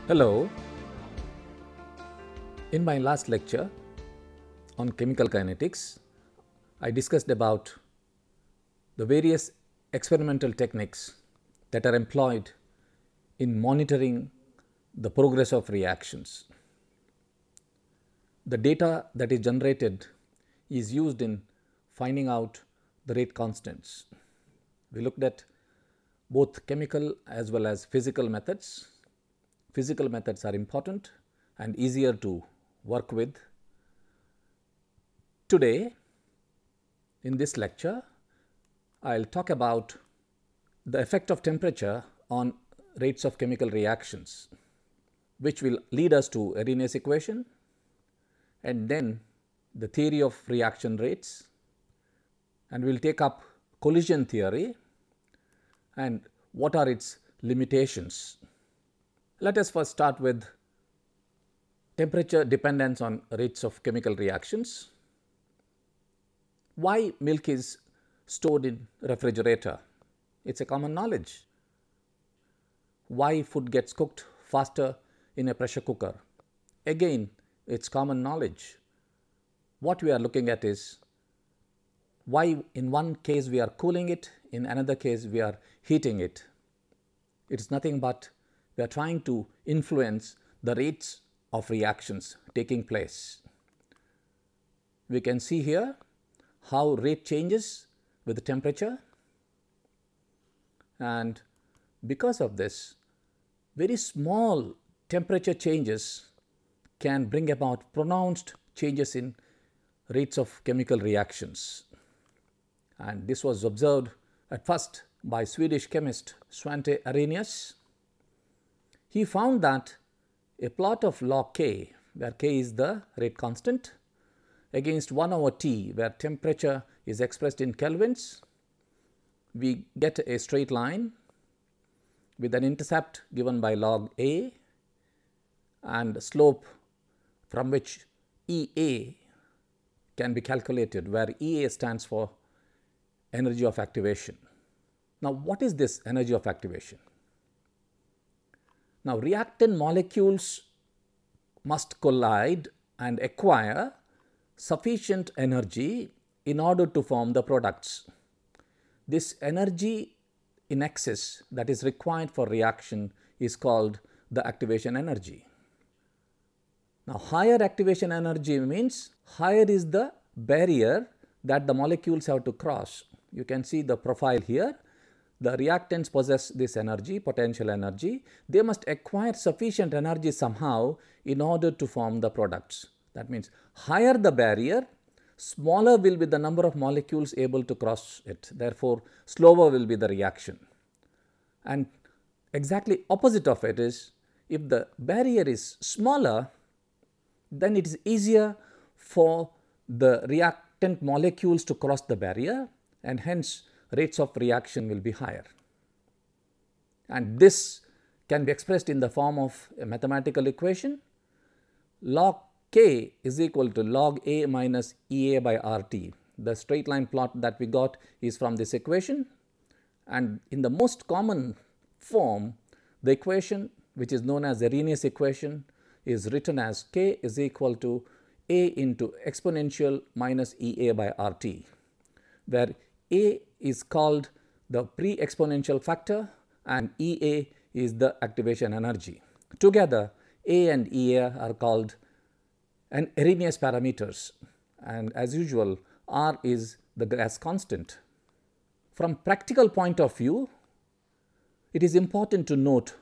Hello. In my last lecture on chemical kinetics, I discussed about the various experimental techniques that are employed in monitoring the progress of reactions. The data that is generated is used in finding out the rate constants. We looked at both chemical as well as physical methods. Physical methods are important and easier to work with. Today, in this lecture, I will talk about the effect of temperature on rates of chemical reactions, which will lead us to Arrhenius equation and then the theory of reaction rates, and we will take up collision theory and what are its limitations. Let us first start with temperature dependence on rates of chemical reactions. Why milk is stored in refrigerator? It's a common knowledge. Why food gets cooked faster in a pressure cooker? Again, it's common knowledge. What we are looking at is why in one case we are cooling it, in another case we are heating it. It is nothing but we are trying to influence the rates of reactions taking place. We can see here how rate changes with the temperature, and because of this, very small temperature changes can bring about pronounced changes in rates of chemical reactions. And this was observed at first by Swedish chemist Svante Arrhenius. He found that a plot of log K, where K is the rate constant, against 1 over T, where temperature is expressed in kelvins, we get a straight line with an intercept given by log A and slope from which EA can be calculated, where EA stands for energy of activation. Now, what is this energy of activation? Now, reactant molecules must collide and acquire sufficient energy in order to form the products. This energy in excess that is required for reaction is called the activation energy. Now, higher activation energy means higher is the barrier that the molecules have to cross. You can see the profile here. The reactants possess this energy, potential energy. They must acquire sufficient energy somehow in order to form the products. That means higher the barrier, smaller will be the number of molecules able to cross it. Therefore, slower will be the reaction. And exactly opposite of it is, if the barrier is smaller, then it is easier for the reactant molecules to cross the barrier, and hence rates of reaction will be higher. And this can be expressed in the form of a mathematical equation. Log K is equal to log A minus EA by RT. The straight line plot that we got is from this equation, and in the most common form, the equation, which is known as the Arrhenius equation, is written as K is equal to A into exponential minus EA by RT, where A is called the pre-exponential factor and EA is the activation energy. Together, A and EA are called an Arrhenius parameters, and as usual, R is the gas constant. From practical point of view, it is important to note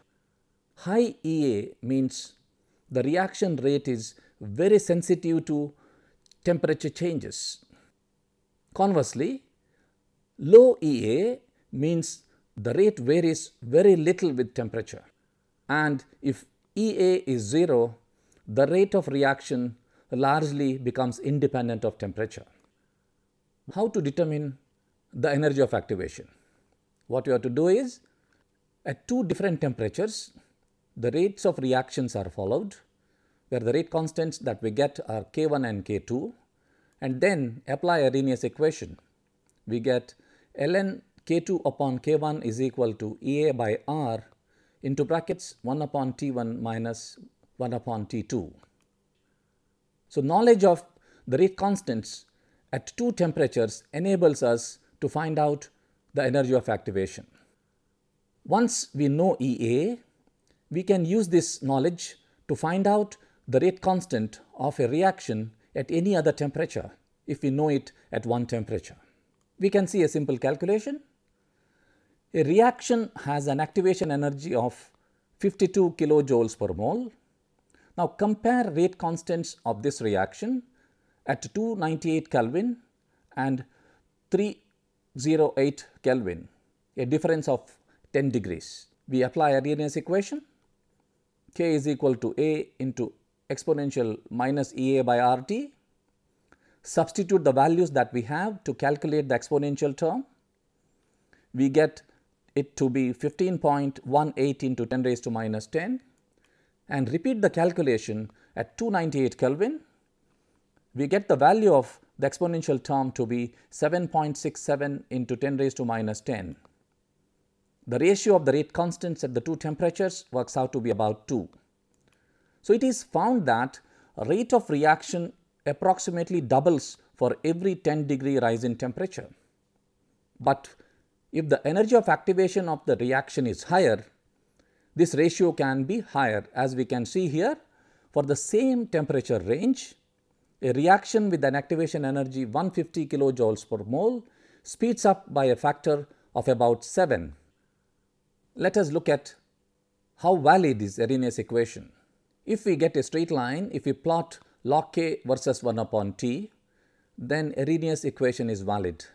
high EA means the reaction rate is very sensitive to temperature changes. Conversely, low EA means the rate varies very little with temperature, and if EA is 0, the rate of reaction largely becomes independent of temperature. How to determine the energy of activation? What you have to do is, at two different temperatures, the rates of reactions are followed, where the rate constants that we get are K1 and K2, and then apply Arrhenius equation. We get ln K2 upon K1 is equal to EA by R into brackets 1 upon T1 minus 1 upon T2. So, knowledge of the rate constants at two temperatures enables us to find out the energy of activation. Once we know EA, we can use this knowledge to find out the rate constant of a reaction at any other temperature if we know it at one temperature. We can see a simple calculation. A reaction has an activation energy of 52 kilojoules per mole. Now compare rate constants of this reaction at 298 Kelvin and 308 Kelvin, a difference of 10 degrees. We apply Arrhenius equation. K is equal to A into exponential minus EA by RT. Substitute the values that we have to calculate the exponential term. We get it to be 15.18 into 10 raised to minus 10 and repeat the calculation at 298 Kelvin. We get the value of the exponential term to be 7.67 into 10 raised to minus 10. The ratio of the rate constants at the two temperatures works out to be about 2. So, it is found that rate of reaction approximately doubles for every 10 degree rise in temperature. But if the energy of activation of the reaction is higher, this ratio can be higher, as we can see here. For the same temperature range, a reaction with an activation energy 150 kilojoules per mole speeds up by a factor of about 7. Let us look at how valid is Arrhenius equation. If we get a straight line, if we plot log K versus 1 upon T, then Arrhenius equation is valid.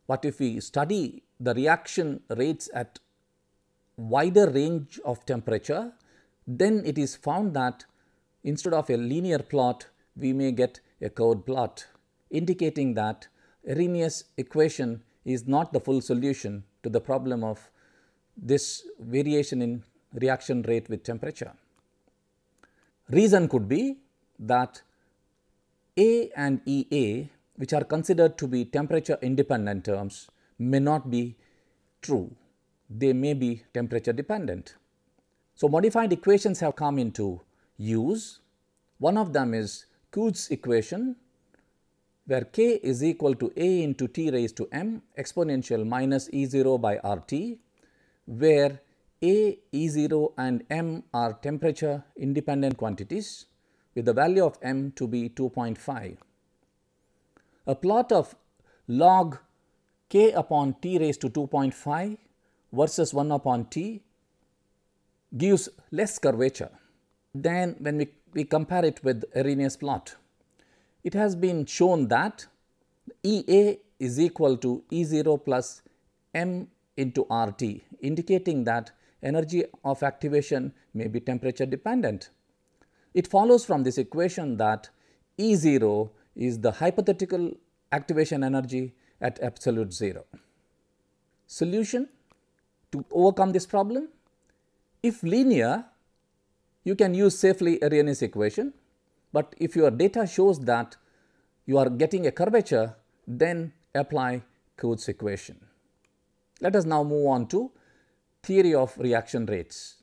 But if we study the reaction rates at wider range of temperature, then it is found that instead of a linear plot, we may get a curved plot, indicating that Arrhenius equation is not the full solution to the problem of this variation in reaction rate with temperature. Reason could be that A and EA, which are considered to be temperature independent terms, may not be true. They may be temperature dependent. So, modified equations have come into use. One of them is Couste's equation, where K is equal to A into T raised to M exponential minus E0 by RT, where A, E0 and M are temperature independent quantities with the value of M to be 2.5. A plot of log K upon T raised to 2.5 versus 1 upon T gives less curvature than when we compare it with Arrhenius plot. It has been shown that EA is equal to E0 plus M into RT, indicating that energy of activation may be temperature dependent. It follows from this equation that E0 is the hypothetical activation energy at absolute 0. Solution to overcome this problem: if linear, you can use safely Arrhenius equation, but if your data shows that you are getting a curvature, then apply Couste's equation. Let us now move on to theory of reaction rates.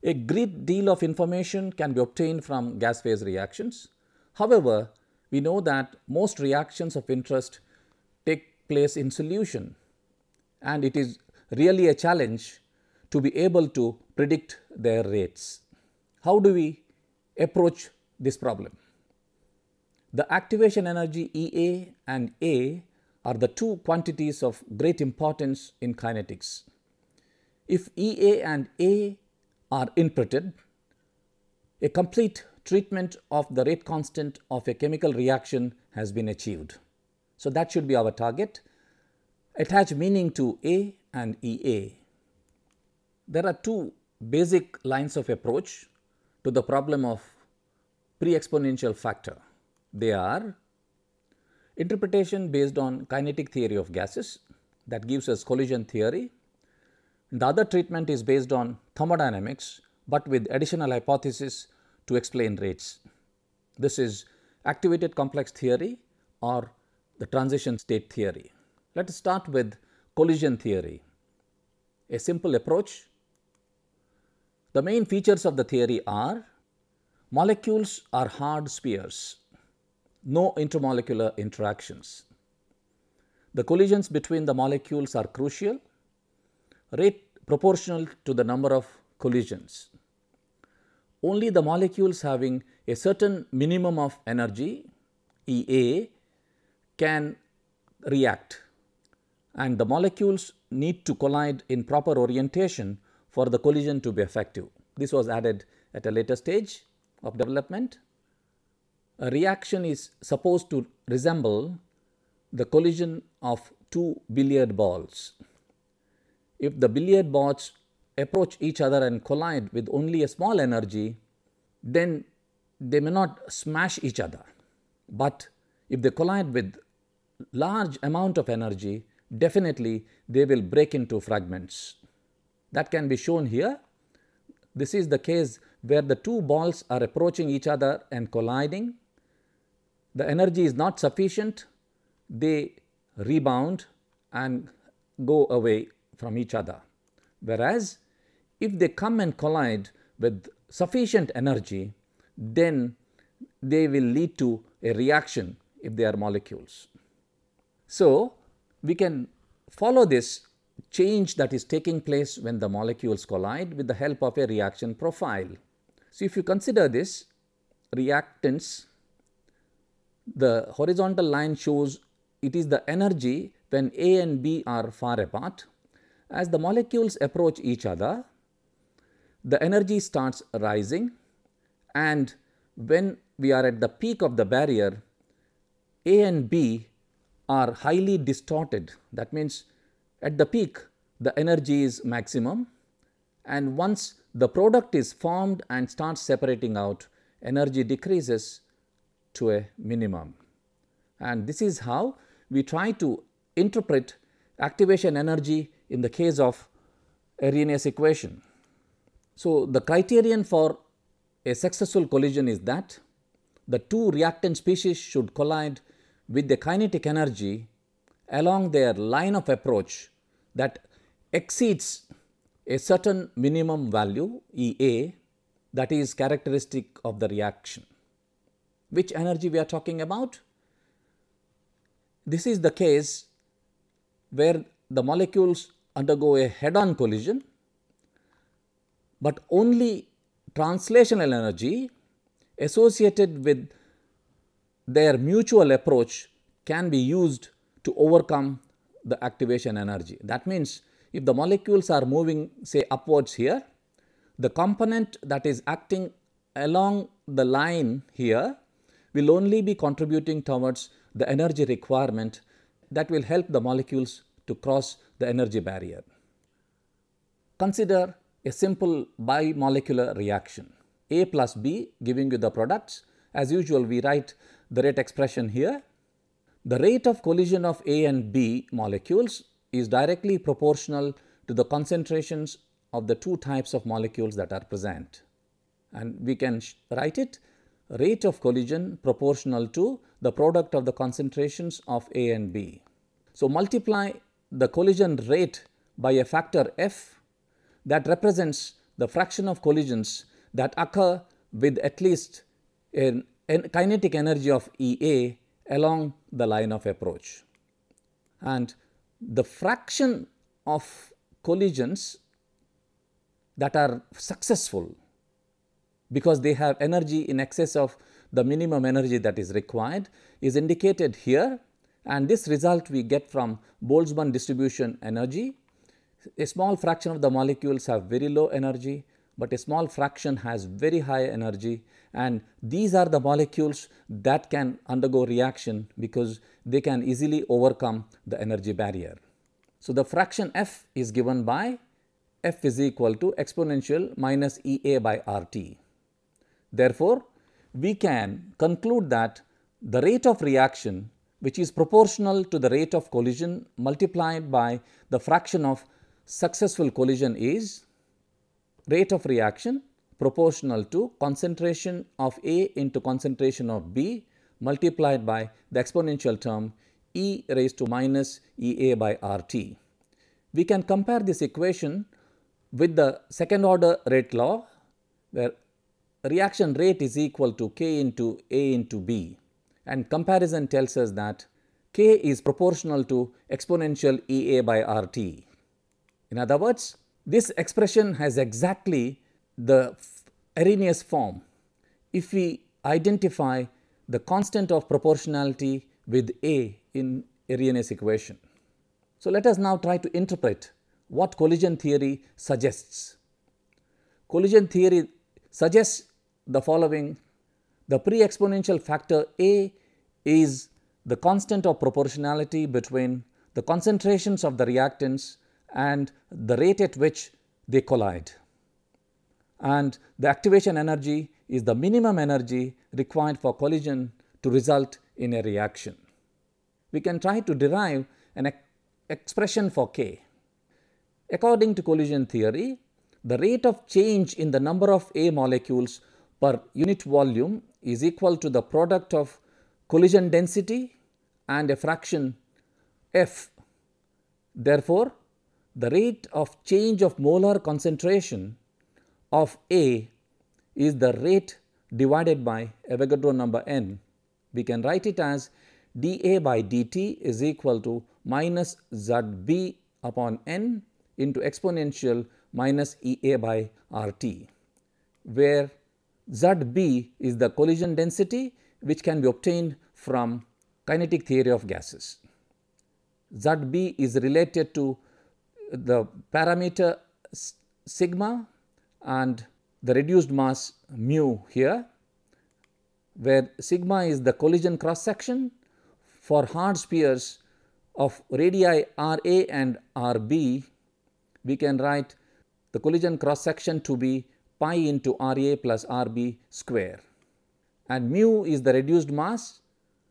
A great deal of information can be obtained from gas phase reactions. However, we know that most reactions of interest take place in solution, and it is really a challenge to be able to predict their rates. How do we approach this problem? The activation energy EA and A are the two quantities of great importance in kinetics. If EA and A are inputted, a complete treatment of the rate constant of a chemical reaction has been achieved. So, that should be our target. Attach meaning to A and EA. There are two basic lines of approach to the problem of pre-exponential factor. They are interpretation based on kinetic theory of gases, that gives us collision theory. The other treatment is based on thermodynamics, but with additional hypothesis to explain rates. This is activated complex theory or the transition state theory. Let us start with collision theory. a simple approach. The main features of the theory are: molecules are hard spheres, no intermolecular interactions. The collisions between the molecules are crucial, rate proportional to the number of collisions. Only the molecules having a certain minimum of energy, EA, can react, and the molecules need to collide in proper orientation for the collision to be effective. This was added at a later stage of development. A reaction is supposed to resemble the collision of two billiard balls. If the billiard balls approach each other and collide with only a small energy, then they may not smash each other. But if they collide with large amount of energy, definitely they will break into fragments. That can be shown here. This is the case where the two balls are approaching each other and colliding. The energy is not sufficient. They rebound and go away from each other. Whereas, if they come and collide with sufficient energy, then they will lead to a reaction if they are molecules. So, we can follow this change that is taking place when the molecules collide with the help of a reaction profile. So, if you consider this reactance, the horizontal line shows it is the energy when A and B are far apart. As the molecules approach each other, the energy starts rising, and when we are at the peak of the barrier, A and B are highly distorted. That means at the peak the energy is maximum, and once the product is formed and starts separating out, energy decreases to a minimum. And this is how we try to interpret activation energy in the case of Arrhenius equation. So, the criterion for a successful collision is that the two reactant species should collide with the kinetic energy along their line of approach that exceeds a certain minimum value, EA, that is characteristic of the reaction. Which energy we are talking about? This is the case where the molecules undergo a head-on collision, but only translational energy associated with their mutual approach can be used to overcome the activation energy. That means, if the molecules are moving, say, upwards here, the component that is acting along the line here will only be contributing towards the energy requirement that will help the molecules to cross the energy barrier. Consider a simple bimolecular reaction, A plus B giving you the products. As usual, we write the rate expression here. The rate of collision of A and B molecules is directly proportional to the concentrations of the two types of molecules that are present. And we can write it rate of collision proportional to the product of the concentrations of A and B. So, multiply the collision rate by a factor f that represents the fraction of collisions that occur with at least a kinetic energy of EA along the line of approach. And the fraction of collisions that are successful because they have energy in excess of the minimum energy that is required is indicated here, and this result we get from Boltzmann distribution energy. A small fraction of the molecules have very low energy, but a small fraction has very high energy, and these are the molecules that can undergo reaction because they can easily overcome the energy barrier. So, the fraction f is given by f is equal to exponential minus EA by RT. Therefore, we can conclude that the rate of reaction, which is proportional to the rate of collision multiplied by the fraction of successful collision, is rate of reaction proportional to concentration of A into concentration of B multiplied by the exponential term E raised to minus EA by RT. We can compare this equation with the second order rate law, where reaction rate is equal to K into A into B, and comparison tells us that K is proportional to exponential EA by RT. In other words, this expression has exactly the Arrhenius form if we identify the constant of proportionality with A in Arrhenius equation. So, let us now try to interpret what collision theory suggests. Collision theory suggests the following: the pre-exponential factor A is the constant of proportionality between the concentrations of the reactants and the rate at which they collide, and the activation energy is the minimum energy required for collision to result in a reaction. We can try to derive an expression for K. According to collision theory, the rate of change in the number of A molecules per unit volume is equal to the product of collision density and a fraction F. Therefore, the rate of change of molar concentration of A is the rate divided by Avogadro number n. We can write it as dA by dt is equal to minus Zb upon n into exponential minus EA by RT, where Zb is the collision density which can be obtained from kinetic theory of gases. Zb is related to the parameter sigma and the reduced mass mu here, where sigma is the collision cross section. For hard spheres of radii Ra and Rb, we can write the collision cross section to be pi into Ra plus Rb square, and mu is the reduced mass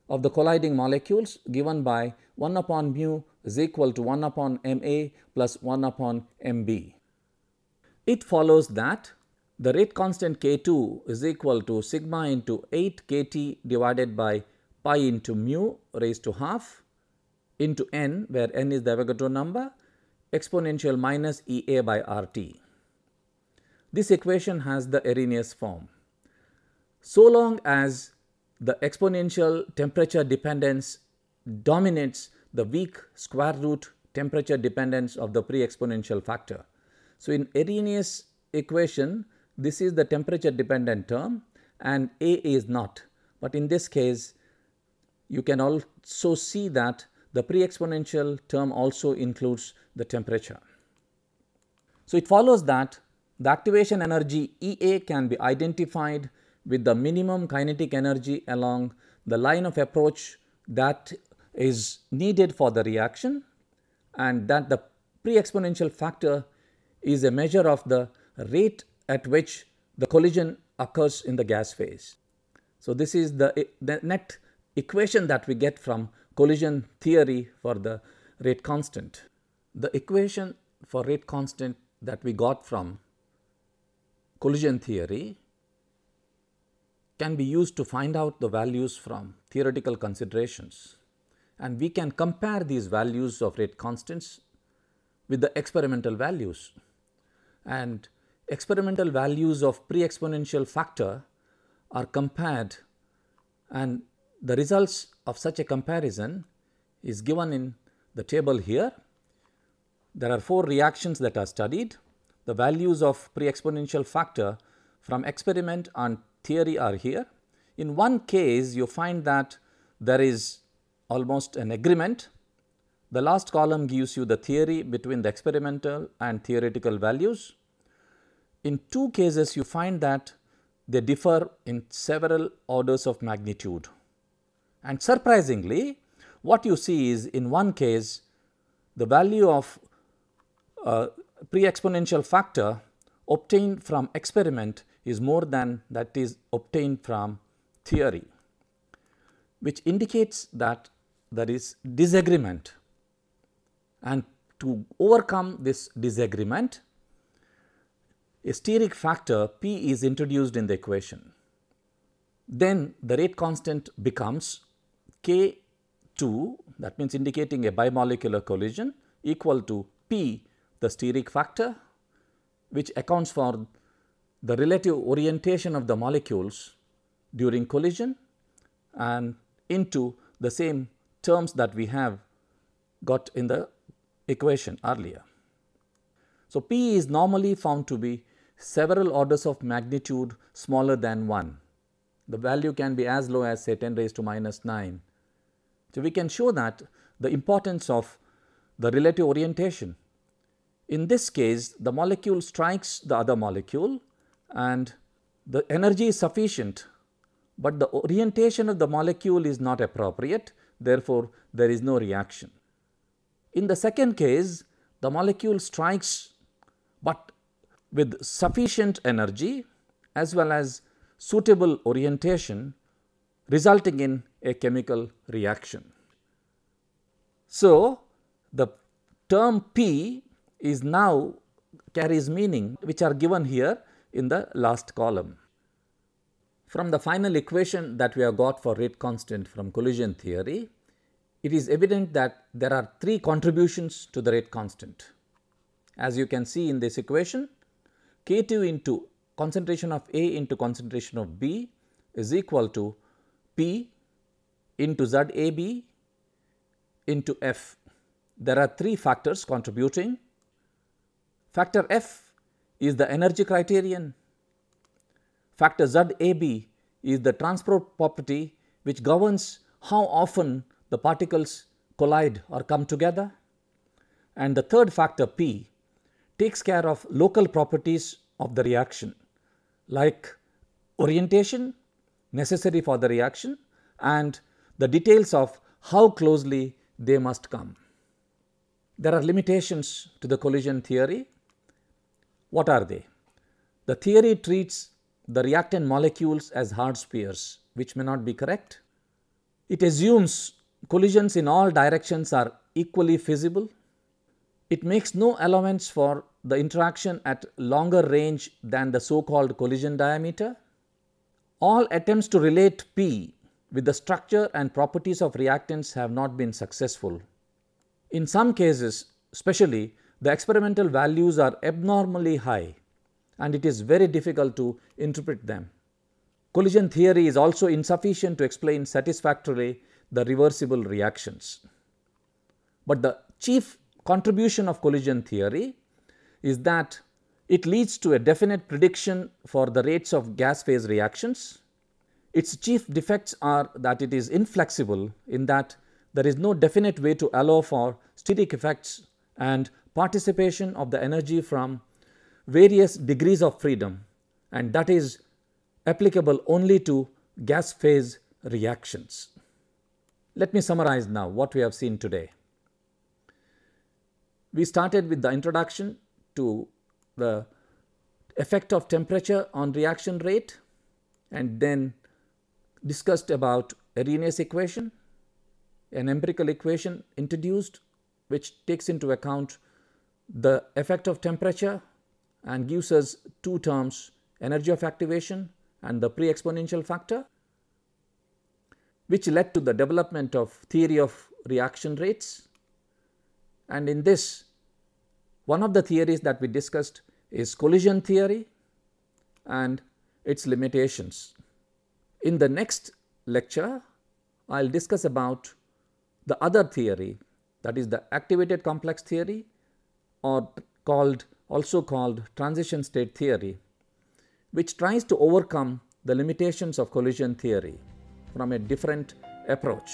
of the colliding molecules given by 1 upon mu is equal to 1 upon Ma plus 1 upon Mb. It follows that the rate constant K2 is equal to sigma into 8 Kt divided by pi into mu raised to half into n, where n is the Avogadro number, exponential minus EA by RT. This equation has the Arrhenius form. So long as the exponential temperature dependence dominates the weak square root temperature dependence of the pre-exponential factor. So, in Arrhenius equation, this is the temperature dependent term and A is not, but in this case you can also see that the pre-exponential term also includes the temperature. So, it follows that the activation energy EA can be identified with the minimum kinetic energy along the line of approach that is needed for the reaction, and that the pre-exponential factor is a measure of the rate at which the collision occurs in the gas phase. So, this is the net equation that we get from collision theory for the rate constant. The equation for rate constant that we got from collision theory can be used to find out the values from theoretical considerations, and we can compare these values of rate constants with the experimental values, and experimental values of pre-exponential factor are compared, and the results of such a comparison is given in the table here. There are 4 reactions that are studied. The values of pre-exponential factor from experiment and theory are here. In one case, you find that there is almost an agreement. The last column gives you the theory between the experimental and theoretical values. In 2 cases, you find that they differ in several orders of magnitude. And surprisingly, what you see is in one case, the value of pre-exponential factor obtained from experiment is more than that is obtained from theory, which indicates that there is disagreement, and to overcome this disagreement, a steric factor P is introduced in the equation. Then the rate constant becomes K2, that means indicating a bimolecular collision, equal to P the steric factor, which accounts for the relative orientation of the molecules during collision, and into the same terms that we have got in the equation earlier. So, P is normally found to be several orders of magnitude smaller than 1. The value can be as low as say 10 raised to minus 9. So, we can show that the importance of the relative orientation. In this case, the molecule strikes the other molecule and the energy is sufficient, but the orientation of the molecule is not appropriate, therefore, there is no reaction. In the second case, the molecule strikes, but with sufficient energy as well as suitable orientation, resulting in a chemical reaction. So, the term P is now carries meaning which are given here in the last column. From the final equation that we have got for rate constant from collision theory, it is evident that there are 3 contributions to the rate constant. As you can see in this equation, K2 into concentration of A into concentration of B is equal to P into ZAB into F. There are 3 factors contributing. Factor F is the energy criterion. Factor ZAB is the transport property which governs how often the particles collide or come together. And the third factor P takes care of local properties of the reaction like orientation necessary for the reaction and the details of how closely they must come. There are limitations to the collision theory. What are they? The theory treats the reactant molecules as hard spheres, which may not be correct. It assumes collisions in all directions are equally feasible. It makes no allowance for the interaction at longer range than the so called collision diameter. All attempts to relate P with the structure and properties of reactants have not been successful. In some cases, especially, the experimental values are abnormally high and it is very difficult to interpret them. Collision theory is also insufficient to explain satisfactorily the reversible reactions. But the chief contribution of collision theory is that it leads to a definite prediction for the rates of gas phase reactions. Its chief defects are that it is inflexible in that there is no definite way to allow for steric effects and participation of the energy from various degrees of freedom, and that is applicable only to gas phase reactions. Let me summarize now what we have seen today. We started with the introduction to the effect of temperature on reaction rate and then discussed about Arrhenius equation, an empirical equation introduced which takes into account the effect of temperature and gives us 2 terms, energy of activation and the pre-exponential factor, which led to the development of theory of reaction rates. And in this, one of the theories that we discussed is collision theory and its limitations. In the next lecture, I will discuss about the other theory, that is the activated complex theory, or also called transition state theory, which tries to overcome the limitations of collision theory from a different approach.